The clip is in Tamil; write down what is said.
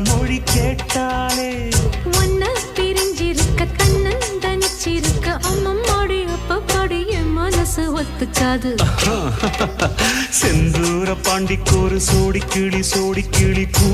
மொழி கேட்டாலே ஒன்ன பிரிஞ்சிருக்க தன்னந்தனிச்சிருக்க அம்மம்மாடி அப்பப்பாடி என் மனசு ஒத்துக்காது. செந்தூர பாண்டிக்கு ஒரு சோடி கிளி கூ